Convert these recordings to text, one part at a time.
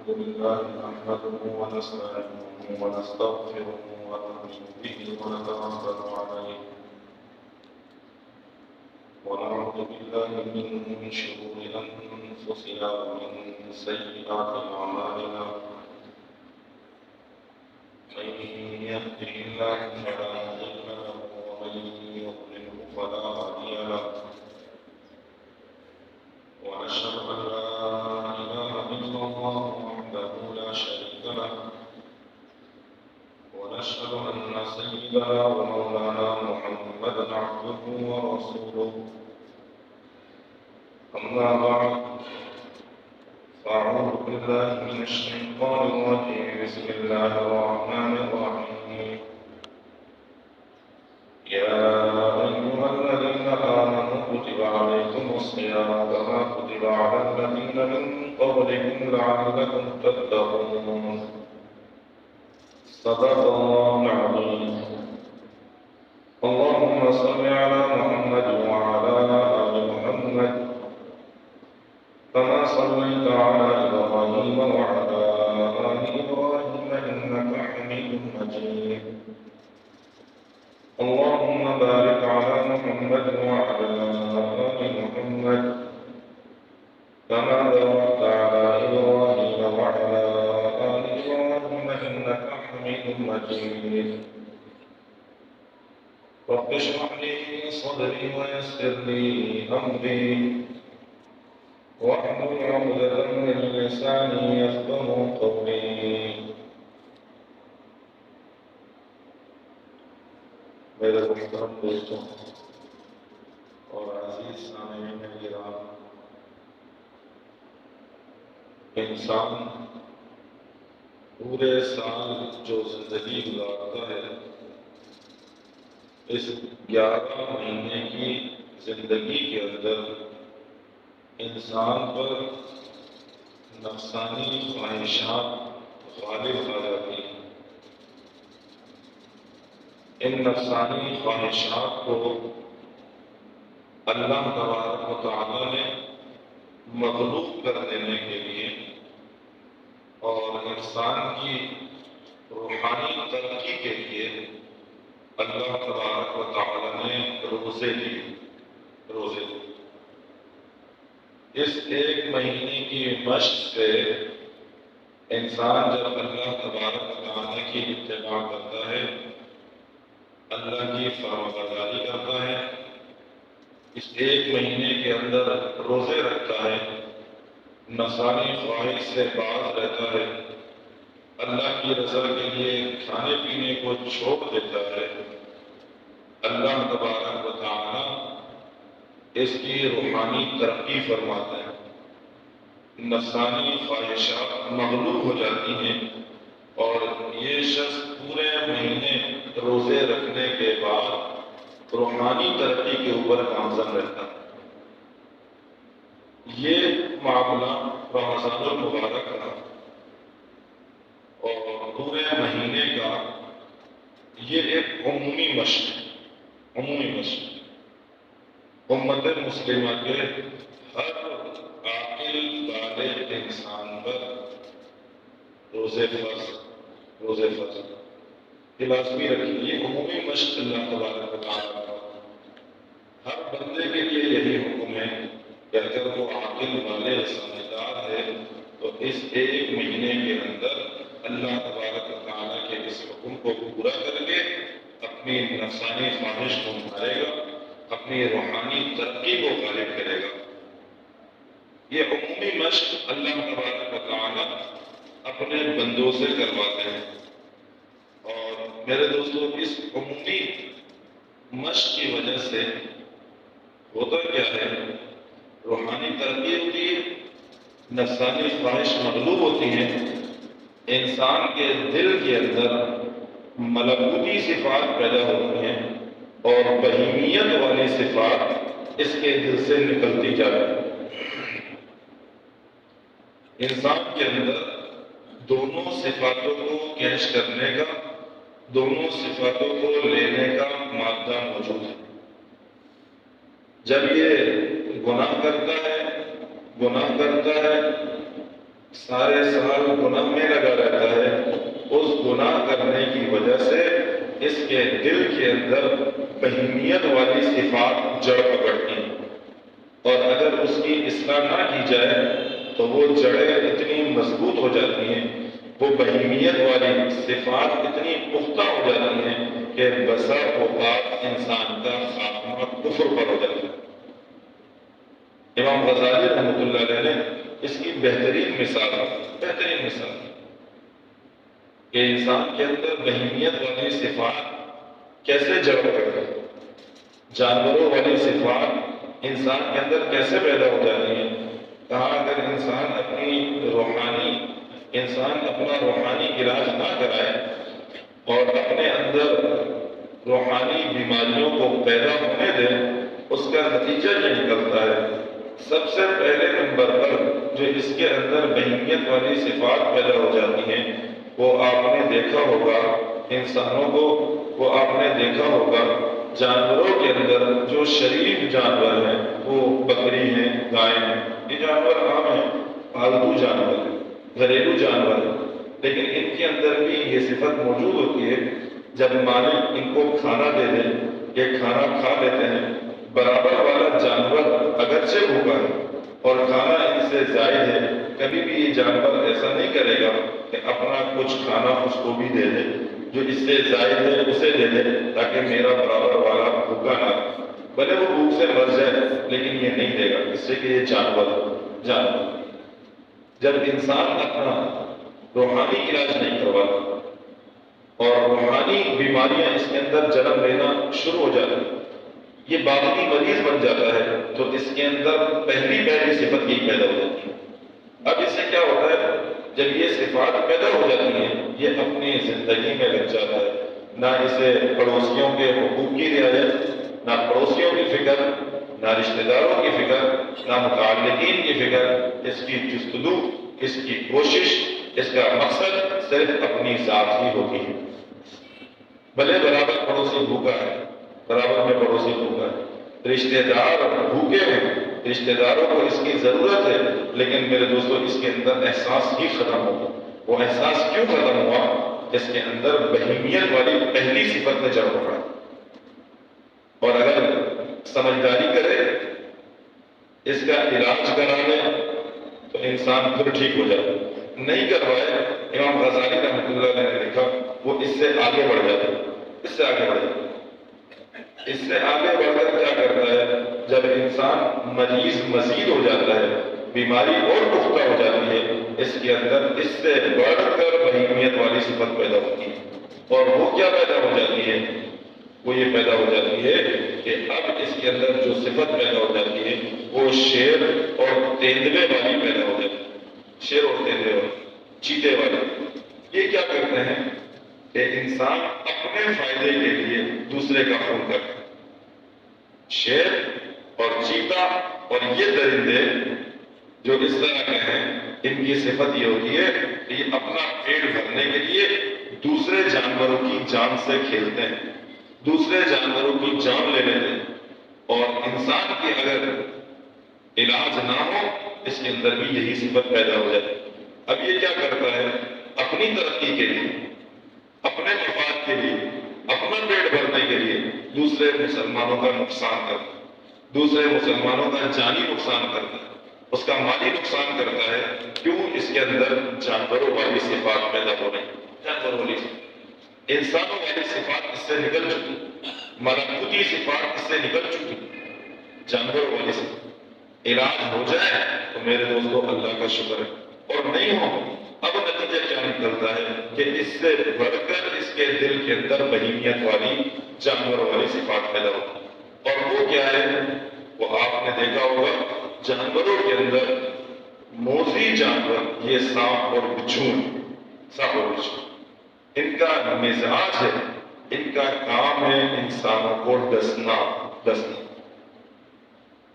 الحمد لله نحمده ونستعينه ونستغفره ونؤمن به ونتوكل عليه ونعوذ بالله من شرور أنفسنا ومن سيئات أعمالنا من يهده الله فلا مضل له ومن يضلله فلا هادي له ونشهد أن لا إله إلا الله وحده لا شريك له ونشهد أن سيدنا ومولانا محمدا عبده ورسوله أما بعد فأعوذ بالله من الشيطان الرجيم بسم الله الرحمن الرحيم يا أيها الذين آمنوا كتب عليكم الصيام كما كتب على الذين من قبلكم لعلكم تتقون صدق الله العظيم اللهم صل على محمد وعلى آل محمد كما صليت على إبراهيم وعلى آل إبراهيم إنك حميد مجيد اللهم بارك على محمد وعلى آل محمد كما باركت على إبراهيم وعلى آل إبراهيم إنك حميد مجيد رب اشرح لي صدري ويسر لي أمري واحلل عقدة من لساني يفقهوا قولي میرے محترم دوستوں اور عزیز سامعین کرام، انسان پورے سال جو زندگی گزارتا ہے، اس 11 مہینے کی زندگی کے اندر انسان پر نفسانی خواہشات غالب آ جاتی ہیں۔ ان نفسانی خواہشات کو اللہ تبارک و تعالی نے مغلوب کر دینے کے لیے اور انسان کی روحانی ترقی کے لیے اللہ تبارک و تعالی نے روزے دیے۔ اس 1 مہینے کی مشق سے انسان جب اللہ تبارک و تعالی کی اتباع کرتا ہے، اللہ کی فرمانبرداری کرتا ہے، اس 1 مہینے کے اندر روزے رکھتا ہے، نفسانی خواہش سے باز رہتا ہے، اللہ کی رضا کے لیے کھانے پینے کو چھوڑ دیتا ہے، اللہ تبارک و تعالی اس کی روحانی ترقی فرماتا ہے، نفسانی خواہشات مغلوب ہو جاتی ہیں اور یہ شخص پورے مہینے روزے رکھنے کے بعد روحانی ترقی کے اوپر گامزن رہتا ہے۔ یہ معاملہ رمضان المبارک کا اور پورے مہینے کا یہ ایک عمومی مشق ہے۔ امت مسلمہ کے ہر عاقل بالغ انسان پر روزے فرض یہ لازمی رکھیے۔ یہ عمومی مشق اللہ تبارک و تعالیٰ کا ہر بندے کے لیے یہی حکم ہے کہ اگر وہ عاقل بالغ سمجھدار ہے تو اس 1 مہینے کے اندر اللہ تبارک و تعالیٰ کے اس حکم کو پورا کر کے اپنی نفسانی خواہش کو مارے گا، اپنی روحانی ترقی کو غالب کرے گا۔ یہ عمومی مشق اللہ تبارک و تعالیٰ اپنے بندوں سے کرواتے ہیں۔ اور میرے دوستو، اس عمومی مشق کی وجہ سے ہوتا کیا ہے؟ روحانی ترقی ہوتی ہے، نفسانی خواہش مغلوب ہوتی ہے، انسان کے دل کے اندر ملکوتی صفات پیدا ہوتی ہیں اور بہیمیت والی صفات اس کے دل سے نکلتی جاتی ہیں۔ انسان کے اندر دونوں صفاتوں کو کیش کرنے کا، دونوں صفاتوں کو لینے کا مادہ موجود ہے۔ جب یہ گناہ کرتا ہے سارے سال گناہ میں لگا رہتا ہے، اس گناہ کرنے کی وجہ سے اس کے دل کے اندر بہیمیت والی صفات جڑ پکڑتی ہیں، اور اگر اس کی اصلاح نہ کی جائے تو وہ جڑیں اتنی مضبوط ہو جاتی ہیں، وہ بہیمیت والی صفات اتنی پختہ ہو جاتی ہیں کہ بسا اوقات انسان کا خاتمہ کفر پر ہو جاتا ہے۔ امام غزالی رحمۃ اللہ علیہ نے اس کی بہترین مثال کہ انسان کے اندر بہیمیت والی صفات کیسے جڑ پکڑتی ہیں، جانوروں والی صفات انسان کے اندر کیسے پیدا ہو جاتی ہیں۔ کہا اگر انسان اپنا روحانی علاج نہ کرائے اور اپنے اندر روحانی بیماریوں کو پیدا ہونے دے، اس کا نتیجہ یہ نکلتا ہے سب سے پہلے نمبر پر جو اس کے اندر بہیمیت والی صفات پیدا ہو جاتی ہیں، وہ آپ نے دیکھا ہوگا انسانوں کو، وہ آپ نے دیکھا ہوگا جانوروں کے اندر جو شریف جانور ہیں، وہ بکری ہیں، گائے ہیں، یہ جانور عام ہیں، پالتو جانور ہیں، گھریلو جانور ہیں، لیکن ان کے اندر بھی یہ صفت موجود ہوتی ہے جب مالک ان کو کھانا دے دے، یہ کھانا کھا لیتے ہیں، برابر والا جانور اگرچہ بھوکا ہے اور کھانا ان سے زائد ہے، کبھی بھی یہ جانور ایسا نہیں کرے گا کہ اپنا کچھ کھانا اس کو بھی دے دے، جو اس سے زائد ہے اسے دے دے تاکہ میرا برابر والا بھوکا نہ، بھلے وہ بھوک سے مر جائے لیکن یہ نہیں دے گا، اس سے کہ یہ جانور۔ جب انسان اپنا روحانی علاج نہیں کرواتا اور روحانی بیماریاں اس کے اندر جنم لینا شروع ہو جاتی ہیں، یہ باطنی مریض بن جاتا ہے، تو اس کے اندر پہلی صفت یہی پیدا ہو جاتی ہے۔ اب اس سے کیا ہوتا ہے، جب یہ صفات پیدا ہو جاتی ہیں، یہ اپنی زندگی میں لگ جاتا ہے، نہ اسے پڑوسیوں کے حقوق کی رعایت، نہ پڑوسیوں کی فکر، نہ رشتہ داروں کی فکر، نہ متعلقین کی فکر، اس کی جستجو، اس کی کوشش، اس کا مقصد صرف اپنی ذات ہی ہوتی ہے۔ بھلے برابر پڑوسی بھوکا ہے، برابر میں پڑوسی بھوکا ہے، رشتہ دار بھوکے ہیں، رشتہ داروں کو اس کی ضرورت ہے، لیکن میرے دوستو اس کے اندر احساس ہی ختم ہو گیا۔ وہ احساس کیوں ختم ہوا؟ اس کے اندر بہیمیت والی پہلی صفت نے جڑ پکڑا، اور اگر سمجھداری کرے، اس کا علاج کرا لے تو انسان پھر ٹھیک ہو جائے، نہیں کروائے، امام غزالی رحمۃ اللہ علیہ نے لکھا وہ اس سے آگے بڑھ جاتا ہے، اس سے آگے بڑھ کر کیا کرتا ہے، جب انسان مریض مزید ہو جاتا ہے، بیماری اور پختہ ہو جاتی ہے، اس کے اندر اس سے بڑھ کر بہیمیت والی صفت پیدا ہوتی ہے، اور وہ کیا پیدا ہو جاتی ہے؟ وہ یہ پیدا ہو جاتی ہے کہ اب اس کے اندر جو صفت پیدا ہو جاتی ہے وہ شیر اور تیندوے والی پیدا ہو جاتی ہے، شیر اور تیندوے والی، چیتے والی۔ یہ کیا کرتے ہیں کہ انسان اپنے فائدے کے لیے دوسرے کا خون کرتا ہے۔ شیر اور چیتا اور یہ درندے جو اس طرح کے ہیں، ان کی صفت یہ ہوتی ہے کہ یہ اپنا پیٹ بھرنے کے لیے دوسرے جانوروں کی جان سے کھیلتے ہیں، دوسرے جانوروں کی جان لے لیتے ہیں، اور انسان کی اگر علاج نہ ہو اس کے اندر بھی یہی صفت پیدا ہو جاتی ہے۔ اب یہ کیا کرتا ہے، اپنی ترقی کے لیے، اپنے مفاد کے لیے، اپنا پیٹ بھرنے کے لیے دوسرے مسلمانوں کا نقصان کرتا ہے، دوسرے مسلمانوں کا جانی نقصان کرتا ہے، اس کا مالی نقصان کرتا ہے۔ کیوں؟ اس کے اندر جانوروں والی صفات پیدا ہو رہی، جانوروں والی صفات، انسانوں والی صفات اس سے نکل چکی، ملکوتی صفات اس سے نکل چکی، جانوروں والی صفات۔ علاج ہو جائے تو میرے دوستو اللہ کا شکر ہے، اور نہیں ہو اب نتیجہ کیا نکلتا ہے کہ اس سے بڑھ کر اس کے دل کے اندر بہیمیت والی جانوروں والی صفات پیدا ہوتی ہے۔ اور وہ کیا ہے؟ وہ آپ نے دیکھا ہوگا جانوروں کے اندر موذی جانور یہ سانپ اور بچھو ہیں، سانپ اور بچھو، ان کا مزاج ہے، ان کا کام ہے انسانوں کو ڈسنا۔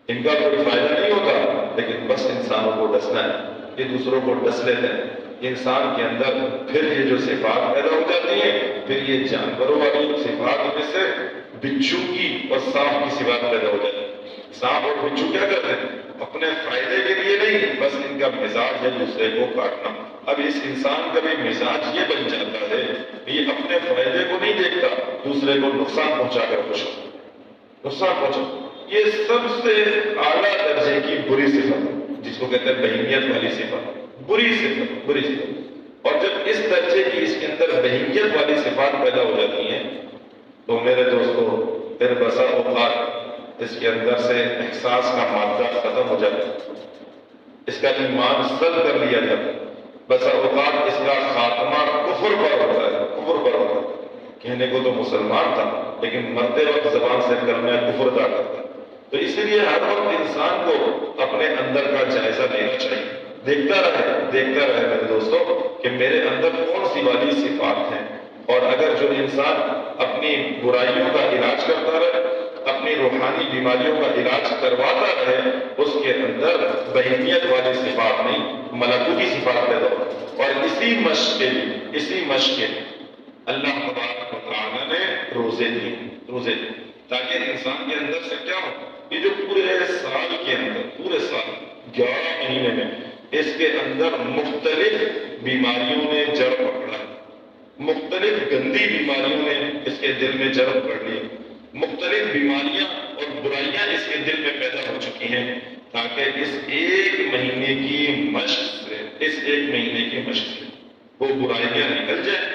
ان کا کوئی فائدہ نہیں ہوتا لیکن بس انسانوں کو ڈسنا ہے، یہ دوسروں کو ڈس لیتے ہیں۔ انسان کے اندر پھر یہ جو صفات پیدا ہو جاتی ہیں، پھر یہ جانوروں والی صفات میں سے بچھو کی اور سانپ کی صفات پیدا ہو جاتی ہے۔ سانپ اور بچھو کیا کرتے ہیں؟ اپنے فائدے کے لیے نہیں، بس ان کا مزاج ہے دوسرے کو کاٹنا۔ اب اس انسان کا بھی مزاج یہ بن جاتا ہے، یہ اپنے فائدے کو نہیں دیکھتا، دوسرے کو نقصان پہنچا کر خوش ہوتا ہے، نقصان پہنچا۔ یہ سب سے اعلیٰ درجے کی بری صفت، جس کو کہتے ہیں بہیمیت والی صفت، بری صفت، بری صفت۔ اور جب اس درجے کی اس کے اندر بہیمیت والی صفات پیدا ہو جاتی ہیں تو میرے دوستو پھر بسا اوقات اس کے اندر سے احساس کا مادہ ختم ہو جاتا ہے، اس کا ایمان سلب کر لیا جاتا ہے، بسا اوقات اس کا خاتمہ کفر پر ہوتا ہے، کفر پر ہوتا ہے۔ کہنے کو تو مسلمان تھا لیکن مرتے وقت زبان سے کلمہ کفر ادا کرتا ہے۔ تو اسی لیے ہر وقت انسان کو اپنے اندر کا جائزہ لینا چاہیے، دیکھتا رہے میرے دوستو کہ میرے اندر کون سی والی صفات ہیں، اور اگر جو انسان اپنی برائیوں کا علاج کرتا رہے، اپنی روحانی بیماریوں کا علاج کرواتا رہے، اس کے اندر بہیمیت والی صفات نہیں ملکوتی صفات پیدا ہو۔ اور اسی مشق کے اللہ تبارک و تعالیٰ نے روزے دیے تاکہ انسان کے اندر سے کیا ہو، یہ جو پورے سال کے اندر، پورے سال 11 مہینے میں اس کے اندر مختلف بیماریوں نے جڑ پکڑا، مختلف گندی بیماریوں نے اس کے دل میں جڑ پکڑ لی، مختلف بیماریاں اور برائیاں اس کے دل میں پیدا ہو چکی ہیں، تاکہ اس ایک مہینے کی مشق سے وہ برائیاں نکل جائیں،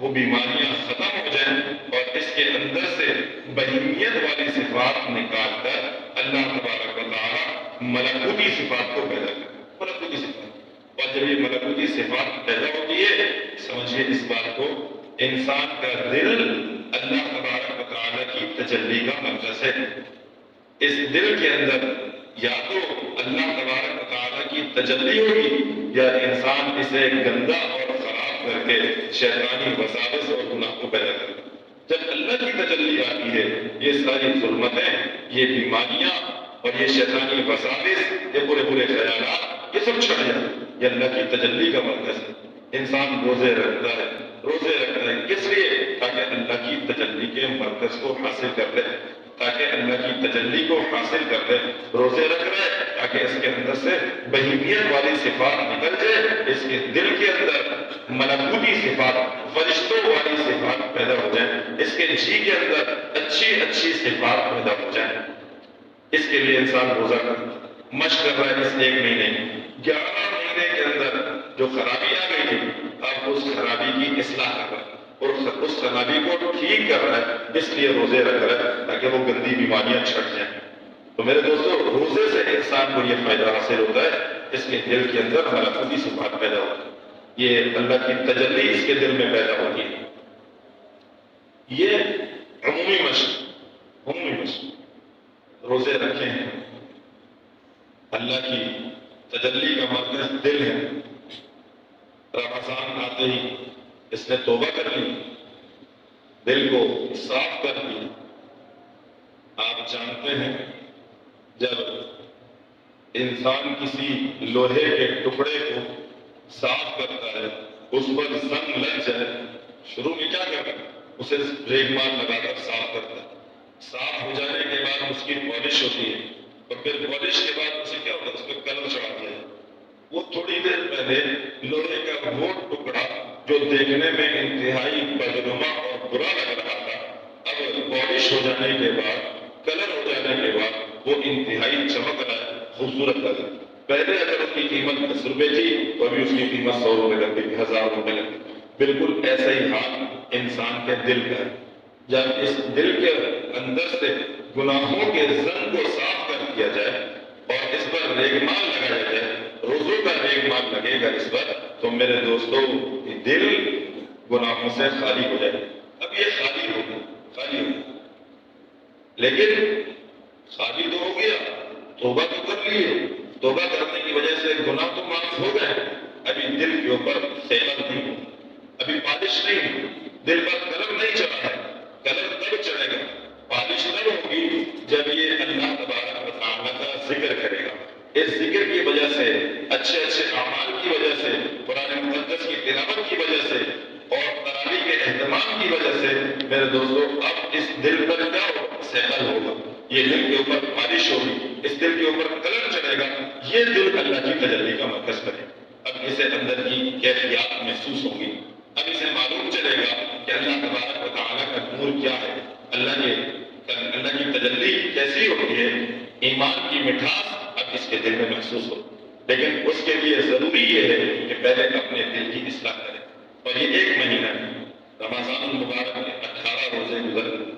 وہ بیماریاں ختم ہو جائیں، اور اس کے اندر سے بہیمیت والی صفات نکال کر اللہ تبارک و تعالیٰ ملکوتی صفات کو پیدا کرے، ملکوتی صفات۔ اور جب یہ ملکوتی صفات پیدا ہوتی ہے، سمجھیے اس بات کو، انسان کا دل اللہ تبارک و تعالیٰ کی تجلی کا مرکز ہے۔ اس دل کے اندر یا تو اللہ تبارک و تعالیٰ کی تجلی ہوگی، یا انسان اسے گندا اور خراب کر کے شیطانی وساوس اور گناہ کو پیدا کرے۔ جب اللہ کی تجلی آتی ہے، یہ ساری ظلمتیں، یہ بیماریاں اور یہ شیطانی وساوس، یہ برے خیالات، یہ سب چھٹ جائیں۔ یہ اللہ کی تجلی کا مرکز ہے۔ انسان روزے رکھتا ہے کس لیے؟ تاکہ اللہ کی تجلی کے مرکز کو حاصل کر لے، تاکہ اللہ کی تجلی کو حاصل کر لے۔ روزے رکھ رہے تاکہ اس کے اندر سے بہیمیت والی صفات نکل جائے، اس کے دل کے اندر ملکوتی صفات، فرشتوں والی صفات پیدا ہو جائیں، اس کے جی کے اندر اچھی صفات پیدا ہو جائیں۔ اس کے لیے انسان روزہ مشق کر رہا ہے۔ اس ایک مہینے 11 مہینے کے اندر جو خرابی آ گئی تھی، اب اس خرابی کی اصلاح کر رہا ہے اور اس خرابی کو ٹھیک کر رہا ہے، اس لیے روزے رکھ رہا ہے تاکہ وہ گندی بیماریاں چھٹ جائیں۔ تو میرے دوستو، روزے سے انسان کو یہ فائدہ حاصل ہوتا ہے، اس کے دل کے اندر ملکوتی صفات پیدا ہوتی ہے، یہ اللہ کی تجلی اس کے دل میں پیدا ہوتی ہے۔ یہ عمومی مشق روزے رکھے ہیں، اللہ کی تجلی کا مرکز دل ہے۔ رمضان آتے ہی اس نے توبہ کر لی، دل کو صاف کر لی۔ آپ جانتے ہیں جب انسان کسی لوہے کے ٹکڑے کو صاف کرتا ہے، اس پر زنگ لگ جائے، شروع میں کیا کرتا ہے؟ اسے ریگمال لگا کر صاف کرتا ہے۔ صاف ہو جانے کے بعد اس کی پالش ہوتی ہے، اور پھر پالش کے بعد اسے کیا ہوتا ہے؟ اس پہ کلر چڑھا دیا ہے۔ وہ تھوڑی دیر پہلے لوہے کا وہ ٹکڑا جو دیکھنے میں انتہائی بدنما اور برا لگ رہا تھا، اب پالش ہو جانے کے بعد، کلر ہو جانے کے بعد وہ انتہائی چمک رہا ہے، خوبصورت لگ رہا ہے۔ پہلے اگر اس کی قیمت 10 روپے تھی تو ابھی اس کی قیمت 100 روپے لگ گئی، 1000 روپے لگ گئی۔ بالکل ایسا ہی حال انسان کے دل کا ہے۔ جب اس دل کے اندر سے گناہوں کے زنگ کو صاف کر دیا جائے اور اس پر ریگمال لگایا جائے، روزوں کا ریگمال لگے گا اس پر، تو میرے دوستو دل گناہوں سے خالی ہو جائے۔ اب یہ خالی ہو گیا، لیکن خالی تو ہو گیا، توبہ تو کر لیے، توبہ کرنے کی وجہ سے گناہ تو معاف ہو گئے، ابھی دل کے اوپر سیلن نہیں، ابھی پالش نہیں، دل پر کلر نہیں چڑھا ہے۔ کلر تب چڑھے گا، پالش تب ہوگی جب یہ اللہ تبارک و تعالیٰ کا ذکر کرے گا۔ اس ذکر کی وجہ سے، اچھے اعمال کی وجہ سے، قرآن مقدس کی تلاوت کی وجہ سے اور تراویح کے اہتمام کی وجہ سے، میرے دوستو اب اس دل پر کیا ہوگا؟ سیکل ہوگا، یہ دل کے اوپر پالش ہوگی، اس دل کے اوپر قلم چڑھے گا، یہ دل اللہ کی تجلی کا مرکز بنے۔ اب اسے اندر کی کیفیات محسوس ہوں گی، اب اسے معلوم چلے گا کہ اللہ تبارک و تعالیٰ کا نور کیا ہے، اللہ کی تجلی کیسی ہوتی ہے، ایمان کی مٹھاس اب اس کے دل میں محسوس ہو۔ لیکن اس کے لیے ضروری یہ ہے کہ پہلے اپنے دل کی اصلاح کرے، اور یہ ایک مہینہ ہے رمضان المبارک میں 18 روزے گزر گئے،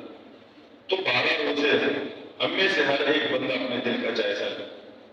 تو 12 روزے ہیں، ہم میں سے ہر ایک بندہ اپنے دل کا جائزہ لے،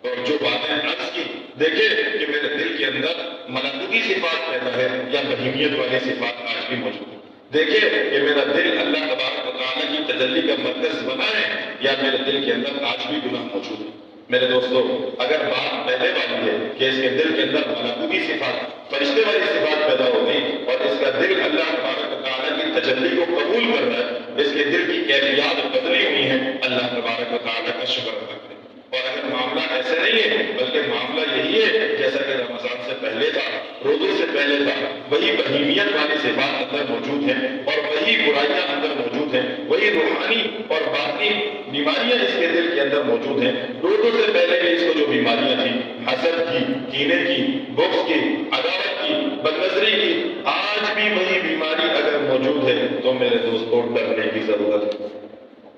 اور جو باتیں عرض کی دیکھے کہ میرے دل کے اندر ملکوتی صفات پیدا ہے یا بہیمیت والی صفات آج بھی موجود ہے، دیکھے کہ میرا دل اللہ تبارک و تعالیٰ کی تجلی کا مرکز بنا ہے یا میرے دل کے اندر آج بھی گناہ موجود ہے۔ میرے دوستو، اگر بات پہلے والی ہے کہ اس کے دل کے اندر ملکوتی صفات، فرشتے والی صفات پیدا ہو گئی اور اس کا دل اللہ تبارک و تعالیٰ کی تجلی کو قبول کر رہا ہے، اس کے دل کی کیفیات بدلی ہوئی ہیں، اللہ تبارک و تعالیٰ کا شکر ادا کریں۔ اور اگر معاملہ ایسے نہیں ہے بلکہ معاملہ یہی ہے جیسا کہ رمضان سے پہلے تھا، روزے سے پہلے تھا، وہی بہیمیت والی صفات اندر موجود ہیں اور وہی برائیاں اندر موجود ہیں، وہی روحانی اور باطنی بیماریاں اس کے دل کے اندر موجود ہیں۔ روزوں سے پہلے بھی اس کو جو بیماریاں تھیں، حسد کی، کینے کی، بغض کی، عداوت کی، بدنظری کی، آج بھی وہی بیماری اگر موجود ہے تو میرے دوستوں ڈرنے کی ضرورت ہے۔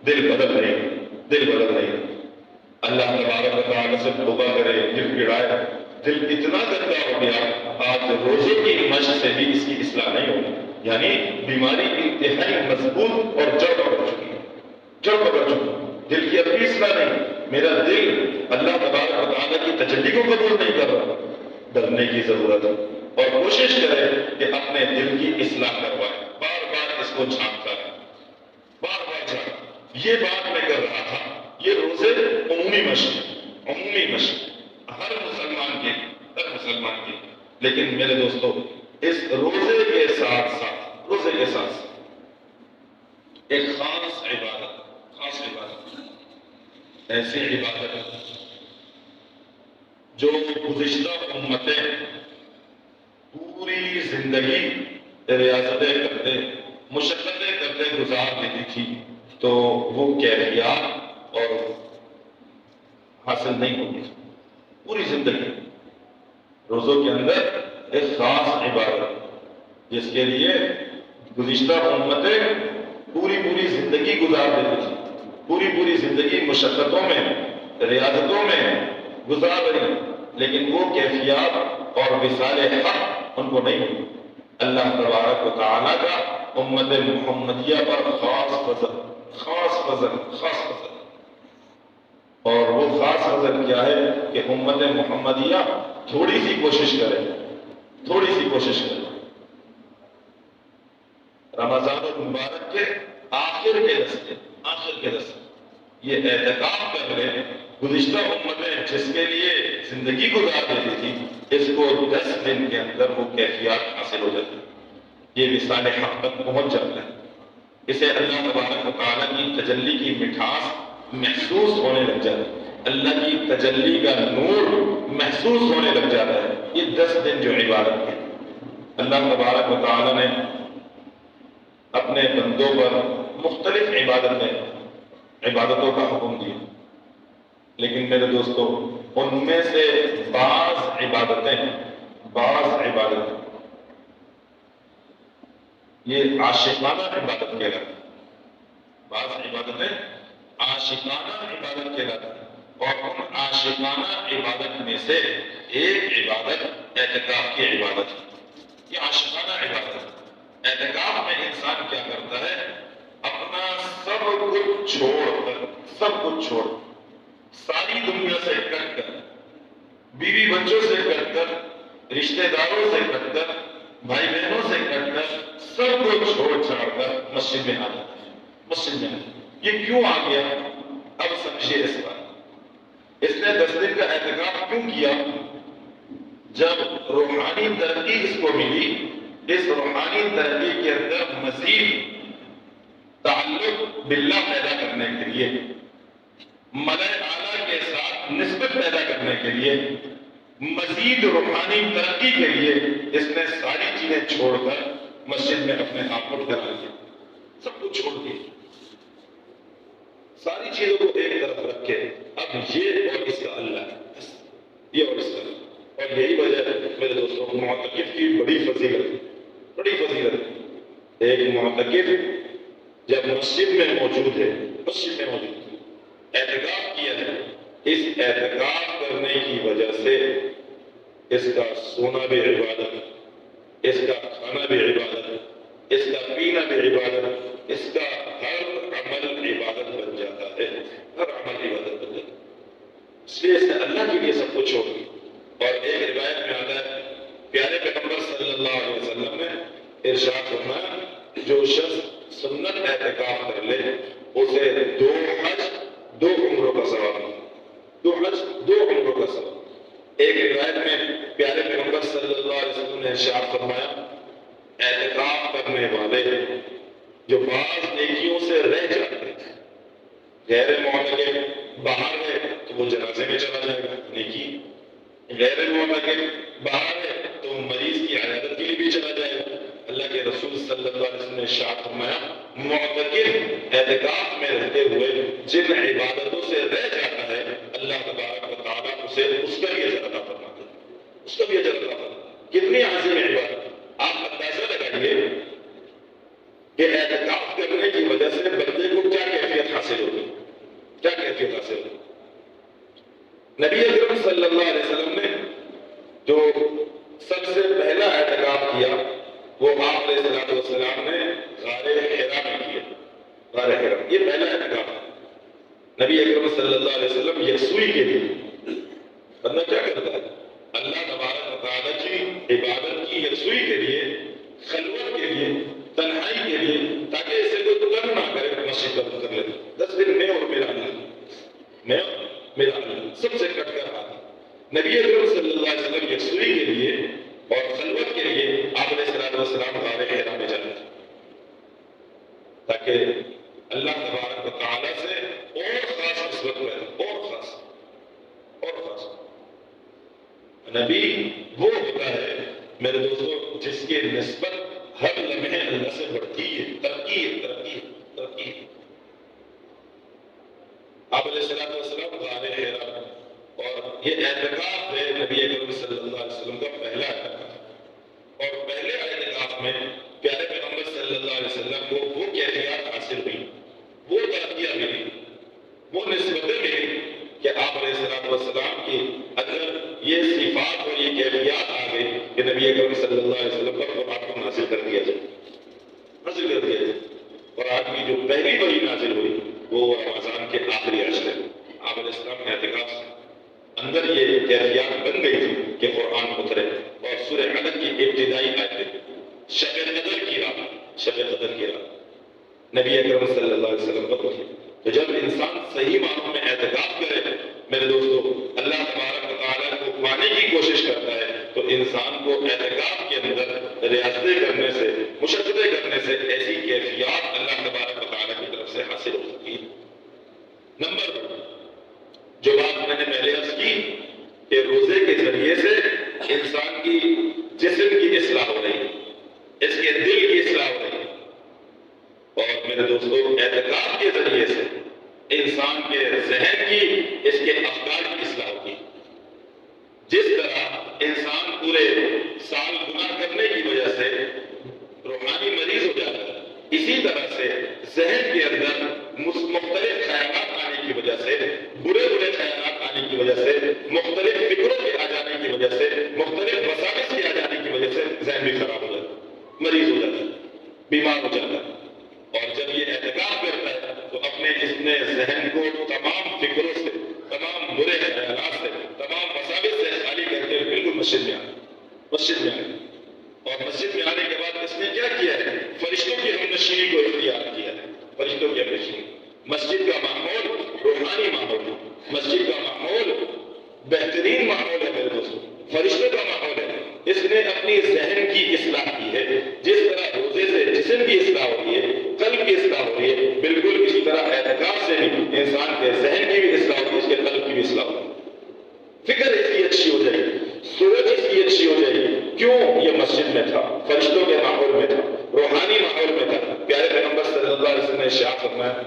دل بدل نہیں، اللہ تبارک و تعالیٰ سے توبہ کرے، دل گڑائے، دل اتنا گندا ہو گیا آج روزے کی مشق سے بھی اس کی اصلاح نہیں ہوگی، یعنی بیماری انتہائی مضبوط اور جڑ پکڑ چکی، دل کی اپنی اصلاح نہیں، میرا دل اللہ تبارک و تعالیٰ کی تجلی کو قبول نہیں کر رہا، ڈرنے کی ضرورت ہے اور کوشش کرے کہ اپنے دل کی اصلاح کروائے، بار بار اس کو جھانکتا ہے، بار بار جھانک، یہ بات میں کر رہا تھا، یہ روزے عمومی مشق ہر مسلمان کی، لیکن میرے دوستو اس روزے کے ساتھ ایک خاص عبادت، ایسی عبادت جو گزشتہ امتیں پوری زندگی ریاضتیں کرتے، مشقتیں کرتے گزار دیتی تھی، تو وہ کیفیات اور حاصل نہیں ہوتی پوری زندگی۔ روزوں کے اندر ایک خاص عبادت جس کے لیے گزشتہ امتیں پوری زندگی گزار دیتی تھی، پوری زندگی مشقتوں میں، ریاضتوں میں گزار رہی، لیکن وہ کیفیات اور وصال حق ان کو نہیں ہوئی۔ اللہ تبارک و تعالیٰ کا امت محمدیہ پر خاص فضل، اور وہ خاص فضل کیا ہے کہ امت محمدیہ تھوڑی سی کوشش کرے، رمضان المبارک کے آخر کے دس یہ اعتکاف کر لے، گزشتہ امتیں جس کے لیے زندگی گزار دیتی تھی، اس کو 10 دن کے اندر وہ کیفیات حاصل ہو جاتی، یہ وصال حق تک پہنچ جاتا ہے، اسے اللہ تبارک و تعالیٰ کی تجلی کی مٹھاس محسوس ہونے لگ جاتا ہے، اللہ کی تجلی کا نور محسوس ہونے لگ جاتا ہے۔ یہ 10 دن جو عبادت ہے، اللہ تبارک و تعالیٰ نے اپنے بندوں پر مختلف عبادتوں کا حکم دیا، لیکن میرے دوستو ان میں سے بعض عبادتیں یہ عاشقانہ عبادت کہلاتی، بعض عبادتیں عاشقانہ عبادت کہلاتی، اور ان عاشقانہ عبادت میں سے ایک عبادت اعتکاف کی عبادت ہے۔ یہ عاشقانہ عبادت ہے۔ اعتکاف میں انسان کیا کرتا ہے؟ اپنا سب کچھ چھوڑ ساری دنیا سے کٹ کر، بیوی بچوں سے کٹ کر، رشتہ داروں سے کٹ کر، بھائی بہنوں سے کٹ کر، سب کو چھوڑ چھاڑ کر مسجد میں آ جاتا ہے۔ یہ کیوں آ گیا؟ اب سمجھیے اس بات، اس نے 10 دن کا اعتکاف کیوں کیا؟ جب روحانی ترقی اس کو ملی، اس روحانی ترقی کے اندر مزید تعلق باللہ پیدا کرنے کے لیے، ملائے اعلیٰ کے ساتھ نسبت پیدا کرنے کے لیے، مزید روحانی ترقی کے لیے اس نے ساری چیزیں چھوڑ کر مسجد میں اپنے آپ کو ٹھہرا لیا، سب کچھ چھوڑ دیا، ساری چیزوں کو ایک طرف رکھ کے اب یہ معتکف کی بڑی فضیلت ایک معتکف جب مسجد میں موجود ہے اعتکاف کیا ہے، اس اعتکاف کرنے کی وجہ سے اس کا سونا بھی عبادت، اس کا کھانا بھی عبادت، اس کا پینا بھی عبادت، اس کا ہر عمل عبادت بن جاتا ہے، ہر عمل عبادت بن جاتا ہے۔ اس لیے اس نے اللہ کے لیے سب کچھ چھوڑ دیا۔ اور ایک روایت میں آتا ہے پیارے پیغمبر صلی اللہ علیہ وسلم نے ارشاد فرمایا جو شخص سنت اعتکاف کر لے اسے 2 حج 2 عمروں کا ثواب ملے، 2 حج 2 عمروں کا ثواب۔ ایک روایت میں پیارے پیغمبر صلی اللہ علیہ وسلم نے ارشاد فرمایا اعتکاف کرنے والے جو بعض نیکیوں سے رہ جاتے ہیں، غیر معتکف باہر ہے تو وہ جنازے میں چلا جائے گا نیکی، غیر معتکف باہر ہے تو مریض کی عیادت کے لیے بھی چلا جائے گا۔ اللہ کے رسول صلی اللہ علیہ وسلم نے ارشاد فرمایا معتکف اعتکاف میں رہتے ہوئے جن عبادتوں سے رہ جاتا ہے اللہ تبارک و تعالیٰ اسے اس کا بھی اجر عطا فرماتا ہے، اس کا بھی اجر عطا فرماتا ہے۔ کتنی عظیم عبادت! آپ اندازہ لگائیے کہ اعتکاف کرنے کی وجہ سے بندے کو کیا کیفیت حاصل ہوگی، کیا کیفیت حاصل ہوگی۔ نبی اکرم صلی اللہ علیہ وسلم نے جو سب سے پہلا اعتکاف کیا وہ آپ علیہ السلام نے غار حرا میں کیا، غار حرا یہ پہلا اعتکاف ہے۔ نبی اکرم صلی اللہ علیہ وسلم یکسوئی کے لیے بندہ کیا کرتا ہے اللہ تبارک و تعالیٰ کی عبادت کی یکسوئی کے لیے، خلوت کے لیے، تنہائی کے لیے، تاکہ اسے کوئی تنگ نہ کرے مسجد کا کر لے 10 دن میں اور میرا اللہ سب سے کٹ کر آتا۔ نبی اکرم صلی اللہ علیہ وسلم یکسوئی کے لیے اور خلوت کے لیے آپ علیہ السلام غار حرا میں جاتے تھے تاکہ اللہ تبارک و تعالیٰ سے اور خاص نسبت میں اور خاص نبی وہ ہوتا ہے میرے دوستوں جس کی نسبت ہر لمحے اللہ سے بڑھتی ہے، ترقی۔ آپ علیہ السلام غار حرا اور یہ اعتکاف ہے نبی اکرم صلی اللہ علیہ وسلم کا پہلا اعتکاف، اور پہلے اعتکاف میں پیارے پیغمبر صلی اللہ علیہ وسلم کو وہ کیفیات حاصل ہوئی، وہ ترقیاں ملی، وہ نسبتیں ملی کہ آپ علیہ السلام کی اندر یہ صفات اور یہ کیفیات آ گئی کہ نبی اکرم صلی اللہ علیہ وسلم پر قرآن کو نازل کر دیا جائے۔ قرآن کی جو پہلی وحی نازل ہوئی وہ رمضان کے آخری عشر میں آپ علیہ السلام کے اعتکاف سے اندر یہ کیفیات بن گئی تھی کہ قرآن اترے، اور سورہ علق کی ابتدائی آیتیں شب قدر کی رات نبی اکرم صلی اللہ علیہ وسلم پر اتری۔ تو جب انسان صحیح معنوں میں اعتکاف کرے میرے دوستو اللہ تبارک و تعالیٰ کو پانے کی کوشش کرتا ہے تو انسان کو اعتکاف کے اندر ریاضتیں کرنے سے، مشقتیں کرنے سے ایسی کیفیات اللہ تبارک و تعالیٰ کی طرف سے حاصل ہو سکتی ہے۔ نمبر 2 جو بات میں نے پہلے عرض کی کہ روزے کے ذریعے سے انسان کی جسم کی اصلاح ہو رہی ہے، اس کے دل کی اصلاح ہو رہی ہے، اور میرے دوستو اعتکاف کے ذریعے سے انسان کے ذہن کی، اس کے افکار کی اصلاح ہوگی۔ جس طرح انسان پورے سال گناہ کرنے کی وجہ سے روحانی مریض ہو جاتا ہے، اسی طرح سے ذہن کے اندر مختلف خیالات آنے کی وجہ سے، برے خیالات آنے کی وجہ سے، مختلف فکروں کے آ جانے کی وجہ سے، مختلف وساوس کے آ جانے کی وجہ سے ذہن بھی خراب ہو جاتا ہے، مریض ہو جاتا ہے، بیمار ہو جاتا ہے۔ اور جب یہ اعتکاف کرتا ہے تو اپنے ذہن کو تمام فکروں سے، تمام برے خیالات سے، تمام وساوس سے خالی کر کے بالکل مسجد میں آئے، اور مسجد میں آنے کے بعد اس نے کیا کیا ہے فرشتوں کی ہم نشینی کو اختیار کیا ہے، فرشتوں کی ہم نشینی۔ مسجد کا ماحول روحانی ماحول، مسجد کا ماحول بہترین ماحول ہے میرے دوستوں، فرشتوں کا ماحول ہے۔ اس نے اپنی ذہن کی اصلاح کی ہے، جس طرح روزے سے جسم کی اصلاح ہو رہی ہے، قلب کی اصلاح ہو رہی ہے، بالکل اسی طرح اعتکاف سے بھی انسان کے ذہن کی بھی اصلاح ہوتی ہے، اس کے قلب کی بھی اصلاح ہوتی ہے، فکر اس کی اچھی ہو جائے گی، سوچ اس کی اچھی ہو جائے گی۔ کیوں؟ یہ مسجد میں تھا، فرشتوں کے ماحول میں تھا، روحانی ماحول میں تھا۔ پیارے پیغمبر صلی اللہ علیہ وسلم نے ارشاد فرمایا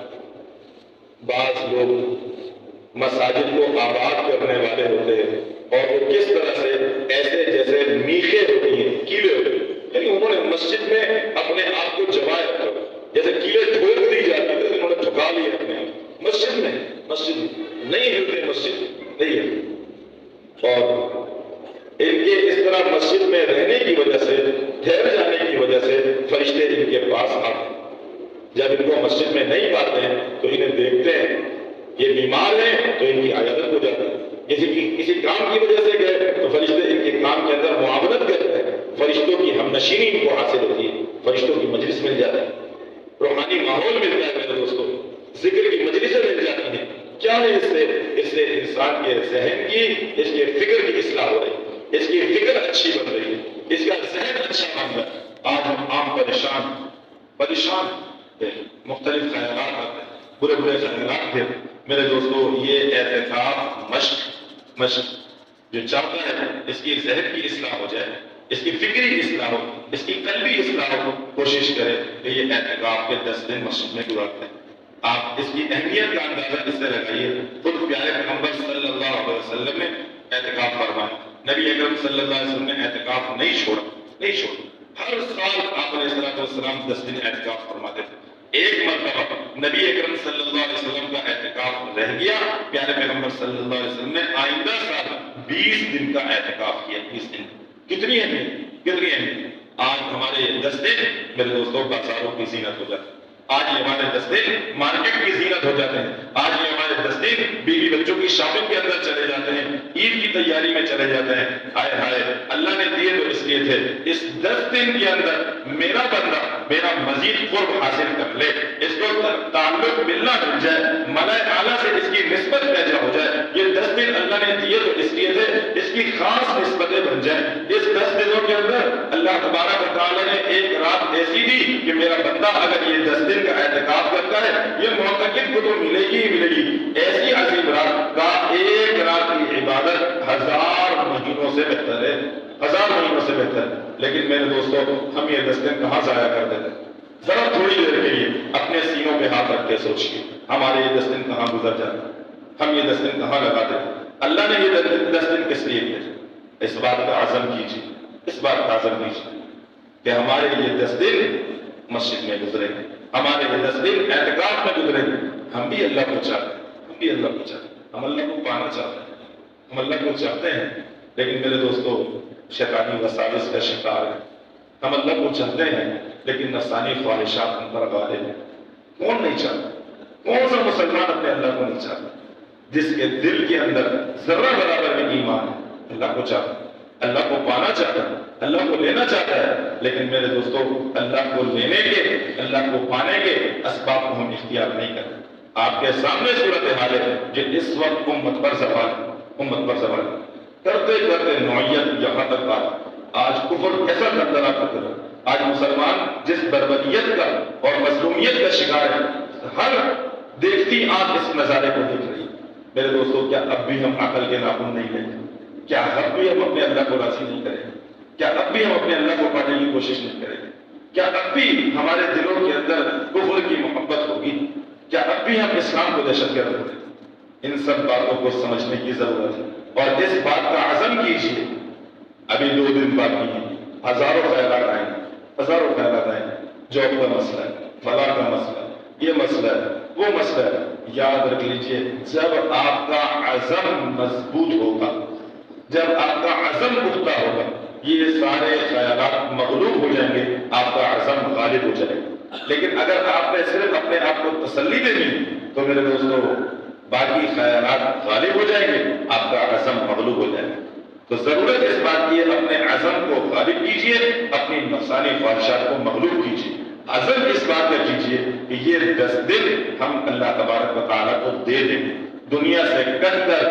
بعض لوگ مساجد کو آباد کرنے والے ہوتے ہیں اور وہ کس طرح سے ایسے جیسے میخیں ہوتی ہیں، کیلے ہوتے ہیں، یعنی انہوں نے مسجد میں اپنے آپ کو جمائے رکھا، جیسے کیلے ٹھوک دی جاتی تھی انہوں نے ٹھکا لیا اپنے آپ مسجد میں نہیں ہلتے، مسجد نہیں ہے۔ اور ان کے اس طرح مسجد میں رہنے کی وجہ سے، ٹھہر جانے کی وجہ سے فرشتے ان کے پاس آتے ہیں۔ جب ان کو مسجد میں نہیں پاتے ہیں تو انہیں دیکھتے ہیں یہ بیمار ہیں تو ان کی عیادت ہو جاتی ہے، کسی کام کی وجہ سے گئے تو فرشتے ان کے کام کے اندر معاونت کرتے ہیں، فرشتوں کی ہم نشینی ان کو حاصل ہوتی ہے، فرشتوں کی مجلس مل جاتی ہے، روحانی ماحول ملتا ہے میرے دوستوں، ذکر کی مجلسیں مل جاتی ہیں۔ کیا ہے اس سے انسان کے ذہن کی، اس کے فکر کی اصلاح ہو رہی ہے، اس کی فکر اچھی بن رہی ہے، اس کا ذہن اچھا بن رہا ہے۔ آج ہم عام پریشان مختلف خیالات آتے ہیں، برے خیالات تھے میرے دوستو۔ یہ اعتکاف مشق جو چاہتا ہے اس کی ذہن کی اصلاح ہو جائے، اس کی فکری اصلاح ہو، اس کی قلبی اصلاح ہو، کوشش کرے کہ یہ اعتکاف کے 10 دن مسجد میں گزارتے ہیں۔ آپ اس کی اہمیت کا اندازہ اس سے لگائیے، خود پیارے پیغمبر صلی اللہ علیہ وسلم نے اعتکاف فرمایا، نبی اکرم صلی اللہ علیہ وسلم نے اعتکاف نہیں چھوڑا۔ ہر سال آپ علیہ السلام 10 دن اعتکاف فرماتے تھے۔ ایک مرتبہ نبی اکرم صلی اللہ علیہ وسلم کا اعتکاف رہ گیا، پیارے پیغمبر صلی اللہ علیہ وسلم نے آئندہ سال 20 دن کا اعتکاف کیا۔ 20 دن کتنی اہمیت۔ آج ہمارے 10 دن میرے دوستوں بازاروں کی زینت ہو جاتی ہے، آج یہ ہمارے 10 دن مارکیٹ کی زینت ہو جاتے ہیں، آج یہ ہمارے 10 دن بیوی بچوں کی شاپنگ کے اندر چلے جاتے ہیں، عید کی تیاری میں چلے جاتے ہیں۔ ہائے اللہ نے دیے تو اس لیے تھے، اس 10 دن کے اندر میرا بندہ میرا مزید قرب حاصل کر لے، اس کو تعلق ملنا مل جائے، ملائے اعلیٰ سے اس کی نسبت پیدا ہو جائے۔ یہ 10 دن اللہ نے دیے تو اس لیے تھے، اس کی خاص نسبتیں بن جائیں۔ اس 10 دنوں کے اندر اللہ تبارک و تعالیٰ نے ایک رات ایسی دی کہ میرا بندہ اگر یہ 10 دن کا اعتکاف کرتا ہے یہ معتکف کو تو ملے گی ایسی عظیم رات کا ایک رات کی عبادت 1000 مہینوں سے بہتر ہے، 1000 مہینوں سے بہتر ہے۔ لیکن میرے دوستوں ہم یہ 10 دن کہاں ضائع کر دیتے ہیں؟ ذرا تھوڑی دیر کے لیے اپنے سینوں پہ ہاتھ رکھ کے سوچیے، ہمارے یہ 10 دن کہاں گزر جاتے، ہم یہ 10 دن کہاں لگاتے ہیں؟ اللہ نے یہ 10 دن کس لیے کیے؟ اس بات کا عزم کیجیے، کہ ہمارے یہ 10 دن مسجد میں گزرے، ہمارے یہ 10 دن اعتکاف میں گزرے۔ ہم بھی اللہ کو چاہتے ہیں، ہم اللہ کو پانا چاہتے ہیں، ہم اللہ کو چاہتے ہیں، لیکن میرے دوستو شیطانی وساوس کا شکار ہے۔ ہم اللہ کو چاہتے ہیں لیکن نفسانی خواہشات ہم پر غالب ہیں۔ کون نہیں چاہتا؟ کون سا مسلمان اپنے اللہ کو نہیں چاہتا؟ جس کے دل کے اندر ذرہ برابر میں ایمان ہے، اللہ کو چاہتا ہے، اللہ کو پانا چاہتا ہے، اللہ کو لینا چاہتا ہے، لیکن میرے دوستو اللہ کو لینے کے، اللہ کو پانے کے اسباب کو ہم اختیار نہیں کرتے۔ آپ کے سامنے صورتحال ہے جو اس وقت امت پر سوال کرتے کرتے نوعیت یہاں تک آج کفر ایسا کندرا کر، آج مسلمان جس بربریت کا اور مظلومیت کا شکار ہے، ہر دیکھتی آنکھ اس نظارے کو دیکھ رہی ہے۔ میرے دوستو کیا اب بھی ہم عقل کے ناخن نہیں لیتے؟ کیا اب بھی ہم اپنے اللہ کو راضی نہیں کریں گے؟ کیا اب بھی ہم اپنے اللہ کو پانے کی کوشش نہیں کریں گے؟ کیا اب بھی ہمارے دلوں کے اندر کفر کی محبت ہوگی؟ کیا اب بھی ہم اسلام کو دہشت گرد ہوتے ہیں؟ ان سب باتوں کو سمجھنے کی ضرورت ہے اور اس بات کا عزم کیجیے۔ ابھی 2 دن باقی ہیں، ہزاروں خیالات آئیں، جاب کا مسئلہ ہے، فلاں کا مسئلہ ہے، یہ مسئلہ ہے، وہ مسئلہ ہے۔ یاد رکھ لیجئے جب آپ کا عزم مضبوط ہوگا، جب آپ کا عزم پختہ ہوگا، یہ سارے خیالات مغلوب ہو جائیں گے، آپ کا عزم غالب ہو جائے گا۔ لیکن اگر آپ نے صرف اپنے آپ کو تسلی دینی تو میرے دوستو باقی خیالات غالب ہو جائیں گے، آپ کا عزم مغلوب ہو جائے گا۔ تو ضرورت اس بات کی ہے اپنے عزم کو غالب کیجئے، اپنی نفسانی خواہشات کو مغلوب کیجئے۔ عزم اس بات کا کیجئے کہ یہ 10 دن ہم اللہ تبارک و تعالیٰ کو دے دیں گے، دنیا سے کٹ کر،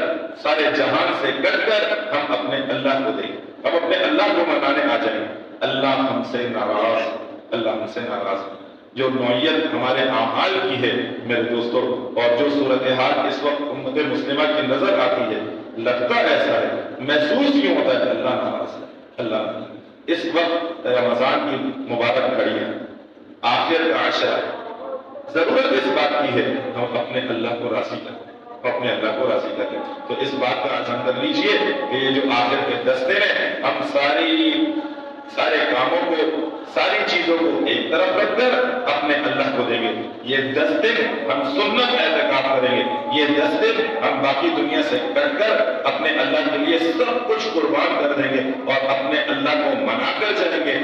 سارے جہان سے کٹ کر ہم اپنے اللہ کو دیں، ہم اپنے اللہ کو منانے آ جائیں۔ اللہ ہم سے ناراض جو نوعیت ہمارے اعمال کی ہے میرے دوستوں، اور جو صورتحال اس وقت امت مسلمہ کی نظر آتی ہے، لگتا ایسا ہے، محسوس یوں ہوتا ہے کہ اللہ ناراض ہے۔ اللہ اس وقت رمضان کی مبارک گھڑی ہے، آخر کا عشرہ ہے، ضرورت اس بات کی ہے ہم اپنے اللہ کو راضی کریں، اپنے اللہ کو راضی کر لیں۔ تو اس بات کا عزم کر لیجئے کہ یہ جو آخر کے 10 دن ہیں، ہم سارے کاموں کو، ساری چیزوں کو ایک طرف رکھ کر اپنے اللہ کو دیں گے۔ یہ 10 دن ہم سنت اعتکاف کریں گے، یہ 10 دن ہم باقی دنیا سے کٹ کر اپنے اللہ کے لیے سب کچھ قربان کر دیں گے اور اپنے اللہ کو منا کر چلیں گے